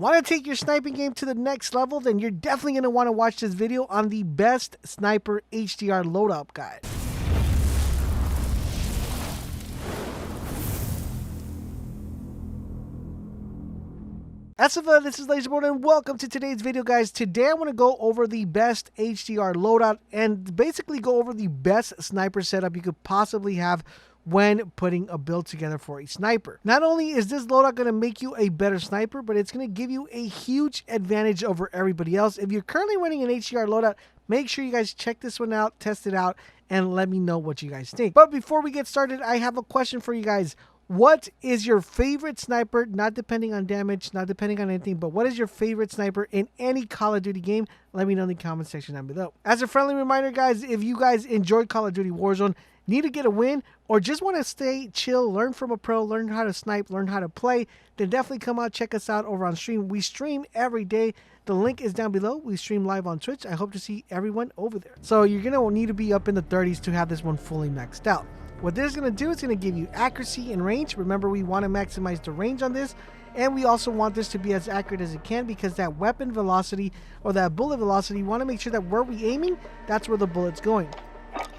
Want to take your sniping game to the next level? Then you're definitely going to want to watch this video on the best sniper HDR loadout guide. SFA, this is LaserBolt and welcome to today's video, guys. Today I want to go over the best HDR loadout and basically go over the best sniper setup you could possibly have when putting a build together for a sniper. Not only is this loadout going to make you a better sniper, but it's going to give you a huge advantage over everybody else. If you're currently running an HDR loadout, make sure you guys check this one out, test it out, and let me know what you guys think. But before we get started, I have a question for you guys. What is your favorite sniper, not depending on damage, not depending on anything, but what is your favorite sniper in any Call of Duty game? Let me know in the comment section down below. As a friendly reminder, guys, if you guys enjoy Call of Duty Warzone, need to get a win, or just want to stay chill, learn from a pro, learn how to snipe, learn how to play, then definitely come out, check us out over on stream. We stream every day. The link is down below. We stream live on Twitch. I hope to see everyone over there. So you're going to need to be up in the 30s to have this one fully maxed out. What this is going to do is going to give you accuracy and range. Remember, we want to maximize the range on this, and we also want this to be as accurate as it can, because that weapon velocity or that bullet velocity, you want to make sure that where we're aiming, that's where the bullet's going.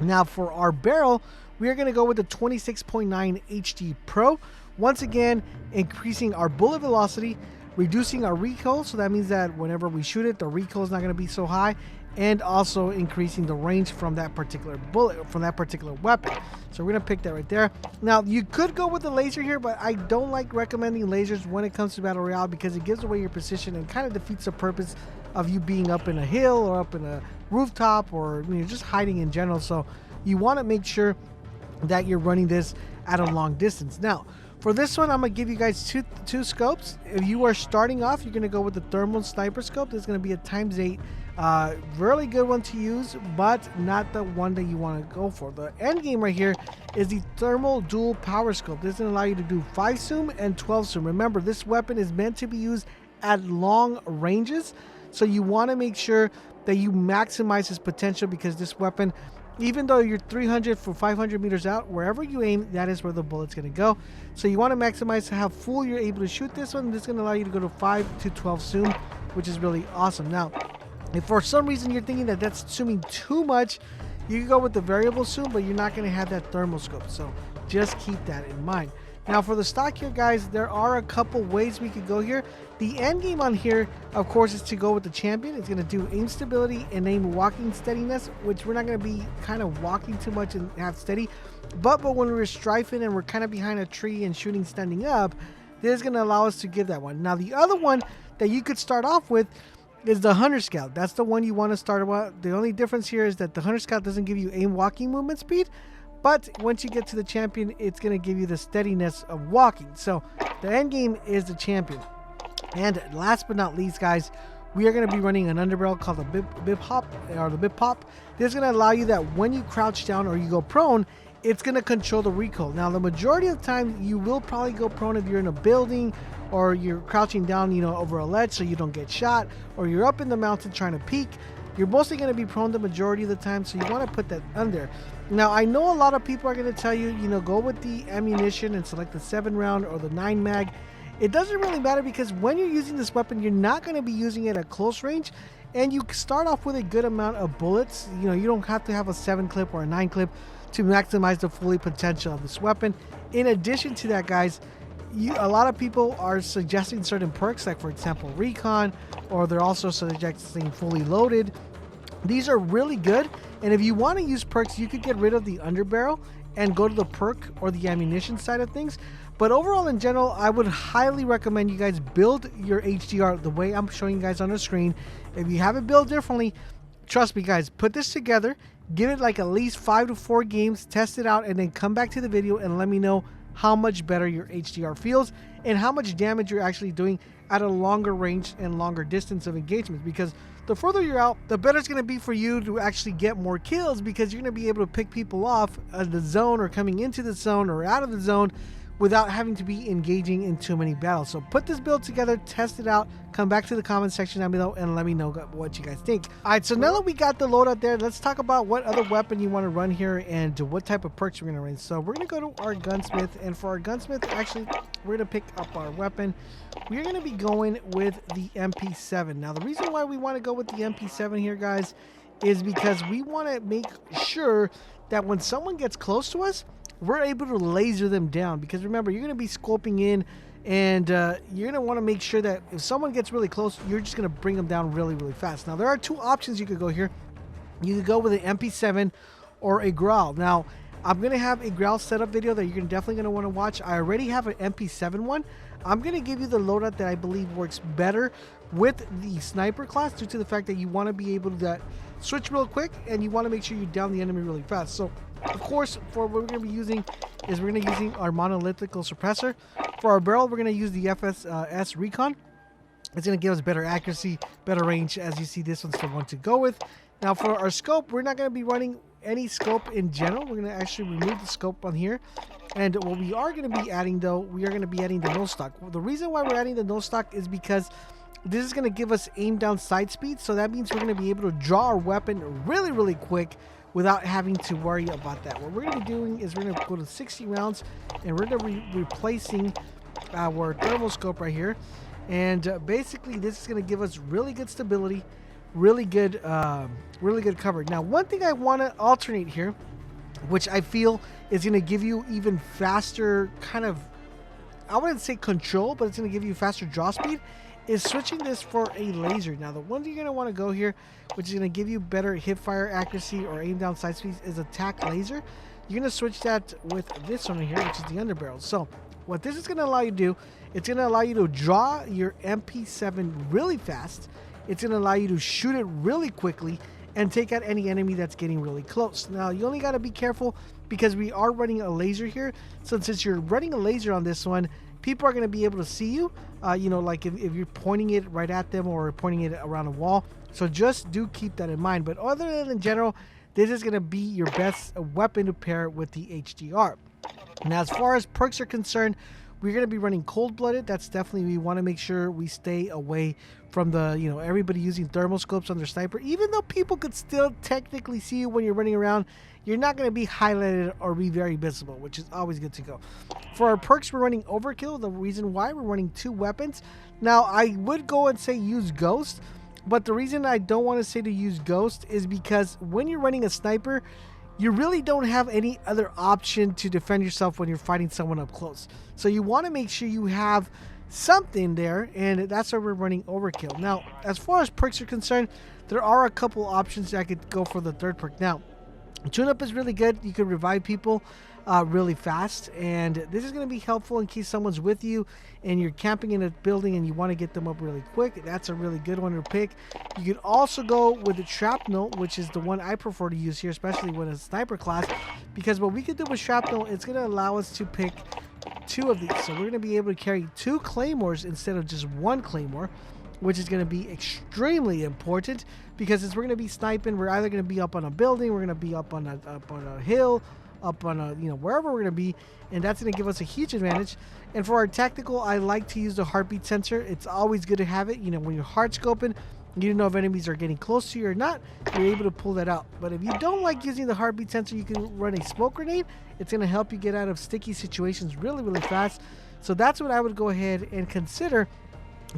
Now for our barrel, we are going to go with the 26.9 HD Pro. Once again, increasing our bullet velocity, reducing our recoil, so that means that whenever we shoot it, the recoil is not going to be so high, and also increasing the range from that particular bullet, from that particular weapon. So we're going to pick that right there. Now, you could go with the laser here, but I don't like recommending lasers when it comes to Battle Royale, because it gives away your position and kind of defeats the purpose of you being up in a hill or up in a rooftop, or just hiding in general. So you want to make sure that you're running this at a long distance. Now, for this one, I'm going to give you guys two scopes. If you are starting off, you're going to go with the thermal sniper scope. This is going to be a ×8. Really good one to use, but not the one that you want to go for. The end game right here is the thermal dual power scope. This is going to allow you to do 5 zoom and 12 zoom. Remember, this weapon is meant to be used at long ranges, so you want to make sure that you maximize its potential, because this weapon, even though you're 300 for 500 meters out, wherever you aim, that is where the bullet's going to go. So you want to maximize how full you're able to shoot this one. This is going to allow you to go to 5 to 12 zoom, which is really awesome. Now, if for some reason you're thinking that that's zooming too much, you can go with the variable zoom, but you're not going to have that thermal scope. So just keep that in mind. Now for the stock here, guys, there are a couple ways we could go here. The end game on here, of course, is to go with the champion. It's going to do aim stability and aim walking steadiness, which we're not going to be kind of walking too much and have steady. But when we're strafing and we're kind of behind a tree and shooting standing up, this is going to allow us to give that one. Now the other one that you could start off with is the Hunter Scout. That's the one you want to start with. The only difference here is that the Hunter Scout doesn't give you aim walking movement speed, but once you get to the champion, it's going to give you the steadiness of walking. So the end game is the champion. And last but not least, guys, we are going to be running an underbarrel called the bip hop, or the bip pop. This is going to allow you that when you crouch down or you go prone, it's going to control the recoil. Now, the majority of the time, you will probably go prone if you're in a building, or you're crouching down, over a ledge so you don't get shot, or you're up in the mountain trying to peek. You're mostly going to be prone the majority of the time, so you want to put that under. Now, I know a lot of people are going to tell you, go with the ammunition and select the 7-round or the 9 mag. It doesn't really matter, because when you're using this weapon, you're not going to be using it at close range, and you start off with a good amount of bullets. You don't have to have a 7 clip or a 9 clip to maximize the fully potential of this weapon. In addition to that, guys, a lot of people are suggesting certain perks, like for example recon, or they're also suggesting fully loaded. These are really good, and if you want to use perks, you could get rid of the underbarrel and go to the perk or the ammunition side of things. But overall, in general, I would highly recommend you guys build your HDR the way I'm showing you guys on the screen. If you have it built differently, trust me, guys, put this together, give it like at least 5 to 4 games, test it out, and then come back to the video and let me know how much better your HDR feels and how much damage you're actually doing at a longer range and longer distance of engagement. Because the further you're out, the better it's going to be for you to actually get more kills, because you're going to be able to pick people off of the zone, or coming into the zone or out of the zone, without having to be engaging in too many battles. So put this build together, test it out, come back to the comment section down below and let me know what you guys think. Alright, so now that we got the loadout there, let's talk about what other weapon you want to run here and what type of perks we're going to run. So we're going to go to our gunsmith, and for our gunsmith, actually, we're going to pick up our weapon. We're going to be going with the MP7. Now, the reason why we want to go with the MP7 here, guys, is because we want to make sure that when someone gets close to us, we're able to laser them down. Because remember, you're going to be scoping in, and you're going to want to make sure that if someone gets really close, you're just going to bring them down really, really fast. Now, there are two options you could go here. You could go with an MP7 or a Growl. Now, I'm going to have a Growl setup video that you're definitely going to want to watch. I already have an MP7 one. I'm going to give you the loadout that I believe works better with the sniper class, due to the fact that you want to be able to switch real quick and you want to make sure you down the enemy really fast. So, of course, for what we're going to be using is we're going to be using our monolithical suppressor. For our barrel, we're going to use the FSS Recon. It's going to give us better accuracy, better range. As you see, this one's the one to go with. Now, for our scope, we're not going to be running any scope in general. We're going to actually remove the scope on here. And what we are going to be adding, though, we are going to be adding the no stock. Well, the reason why we're adding the no stock is because this is going to give us aim down sight speed. So that means we're going to be able to draw our weapon really, really quick without having to worry about that. What we're going to be doing is we're going to go to 60 rounds, and we're going to be replacing our thermal scope right here. And basically, this is going to give us really good stability, really good coverage. Now, one thing I want to alternate here, which I feel is going to give you even faster kind of, I wouldn't say control, but it's going to give you faster draw speed, is switching this for a laser. Now, the one you're going to want to go here, which is going to give you better hip fire accuracy or aim down sight speed, is attack laser. You're going to switch that with this one here, which is the underbarrel. So what this is going to allow you to do, it's going to allow you to draw your MP7 really fast. It's going to allow you to shoot it really quickly and take out any enemy that's getting really close. Now, you only got to be careful because we are running a laser here. So since you're running a laser on this one, people are going to be able to see you, you know, like if you're pointing it right at them or pointing it around a wall. So just do keep that in mind. But other than in general, this is going to be your best weapon to pair with the HDR. Now, as far as perks are concerned, we're going to be running cold-blooded. That's definitely, we want to make sure we stay away from the, you know, everybody using thermal scopes on their sniper. Even though people could still technically see you when you're running around, you're not going to be highlighted or be very visible, which is always good to go. For our perks, we're running overkill. The reason why, we're running 2 weapons. Now, I would go and say use Ghost, but the reason I don't want to say to use Ghost is because when you're running a sniper, you really don't have any other option to defend yourself when you're fighting someone up close. So you want to make sure you have something there, and that's why we're running overkill. Now, as far as perks are concerned, there are a couple options that I could go for the third perk. Now, tune-up is really good. You can revive people really fast, and this is going to be helpful in case someone's with you and you're camping in a building and you want to get them up really quick. That's a really good one to pick. You could also go with the shrapnel, which is the one I prefer to use here, especially when it's sniper class, because what we could do with shrapnel, it's going to allow us to pick 2 of these. So we're going to be able to carry 2 claymores instead of just 1 claymore, which is going to be extremely important because as we're going to be sniping, we're either going to be up on a building, we're going to be up on a hill, up on a, you know, wherever we're going to be, and that's going to give us a huge advantage. And for our tactical, I like to use the heartbeat sensor. It's always good to have it. You know, when you're heart scoping, you don't know if enemies are getting close to you or not, you're able to pull that out. But if you don't like using the heartbeat sensor, you can run a smoke grenade. It's going to help you get out of sticky situations really, really fast. So that's what I would go ahead and consider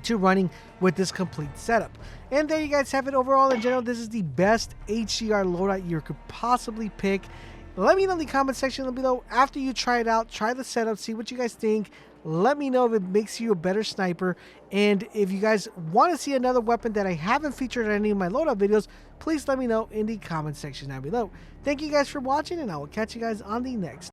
to running with this complete setup. And there you guys have it. Overall, in general, this is the best HDR loadout you could possibly pick. Let me know in the comment section below after you try it out, try the setup, see what you guys think. Let me know if it makes you a better sniper, and if you guys want to see another weapon that I haven't featured in any of my loadout videos, please let me know in the comment section down below. Thank you guys for watching, and I will catch you guys on the next